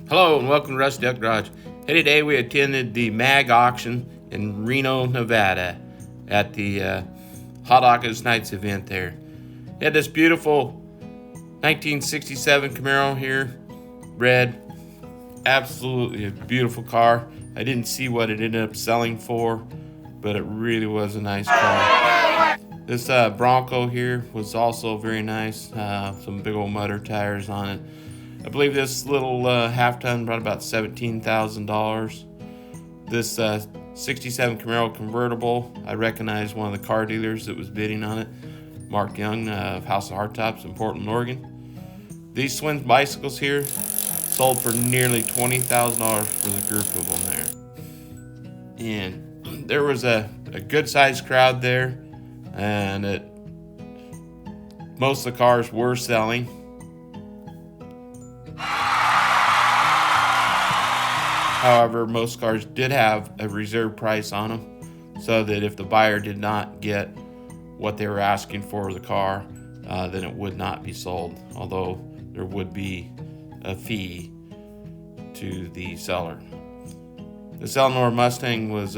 Hello and welcome to Rusty Duck Garage. Hey, today we attended the MAG auction in Reno, Nevada at the Hot August Nights event there. We had this beautiful 1967 Camaro here, red, absolutely a beautiful car. I didn't see what it ended up selling for, but it really was a nice car. This Bronco here was also very nice, some big old mudder tires on it. I believe this little half-ton brought about $17,000. This 67 Camaro Convertible, I recognize one of the car dealers that was bidding on it, Mark Young of House of Hardtops in Portland, Oregon. These Swins bicycles here sold for nearly $20,000 for the group of them there. And there was a good-sized crowd there, and most of the cars were selling. However, most cars did have a reserve price on them, so that if the buyer did not get what they were asking for the car, then it would not be sold, although there would be a fee to the seller. This Eleanor Mustang was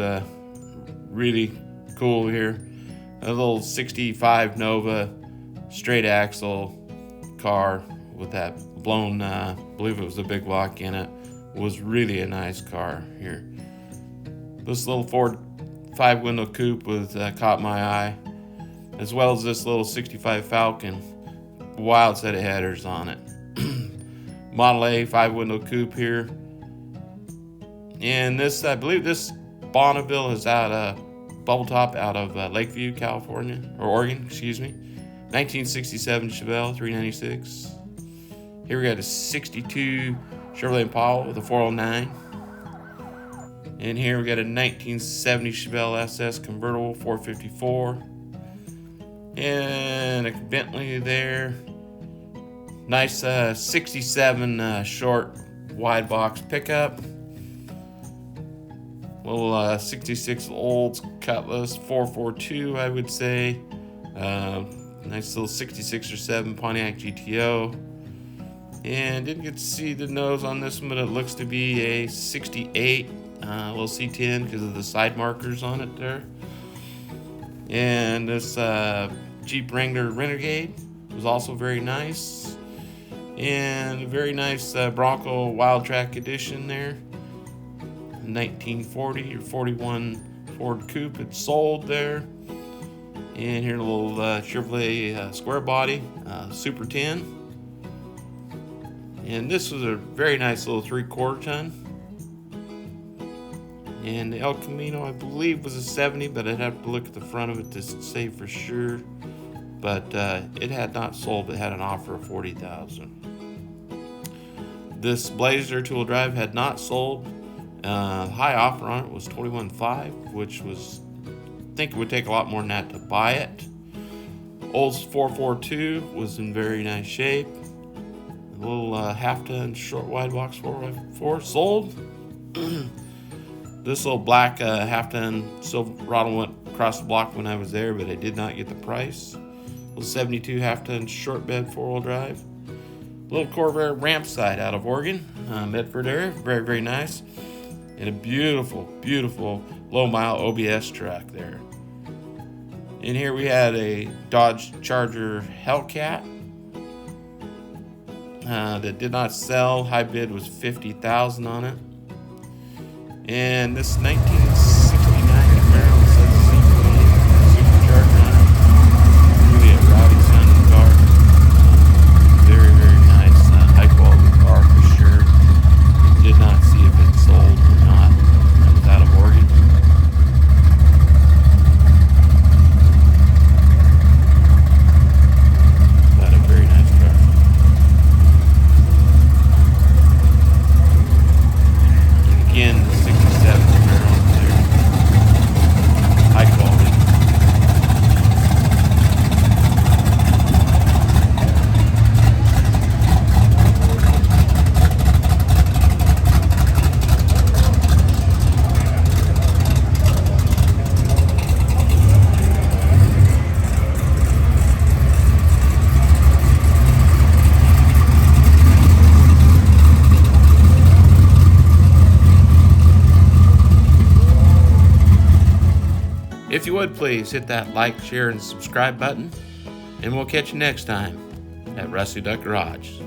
really cool here. A little 65 Nova straight axle car with that blown, I believe it was a big block in it. Was really a nice car here. This little Ford 5-window coupe was caught my eye, as well as this little 65 Falcon, wild set of headers on it. Model A 5-window coupe here, and this, I believe this Bonneville is out Bubble Top out of Lakeview, California, or Oregon, excuse me. 1967 Chevelle 396. Here we got a 62 Chevrolet Impala with a 409. And here we got a 1970 Chevelle SS Convertible 454. And a Bentley there. Nice 67 short wide box pickup. Little 66 Olds Cutlass 442, I would say. Nice little 66 or 7 Pontiac GTO. And didn't get to see the nose on this one, but it looks to be a 68 little C10 because of the side markers on it there. And this Jeep Wrangler Renegade was also very nice. And a very nice Bronco Wild Track Edition there. 1940 or 41 Ford Coupe, it's sold there. And here a little Chevrolet square body Super 10. And this was a very nice little 3/4 ton. And the El Camino, I believe, was a 70, but I'd have to look at the front of it to say for sure. But it had not sold, but had an offer of $40,000. This Blazer two-wheel drive had not sold. High offer on it was $21,500, which was, I think it would take a lot more than that to buy it. Olds 442 was in very nice shape. A little half-ton short wide box 4x4 sold. This little black half-ton Silverado went across the block when I was there, but I did not get the price. Little 72 half-ton short bed 4-wheel drive. Little Corvair ramp side out of Oregon, Medford area, very, very nice. And a beautiful, beautiful low-mile OBS truck there. And here we had a Dodge Charger Hellcat that did not sell. High bid was $50,000 on it. And this 1969 Camaro says supercharger on it. Really a rowdy sounding car. Very, very nice, high quality car for sure. Did not see if it sold or not. It was out of Oregon. But a very nice car. And again, the 67 Camaro there. would, please hit that like, share, and subscribe button. And we'll catch you next time at Rusty Duck Garage.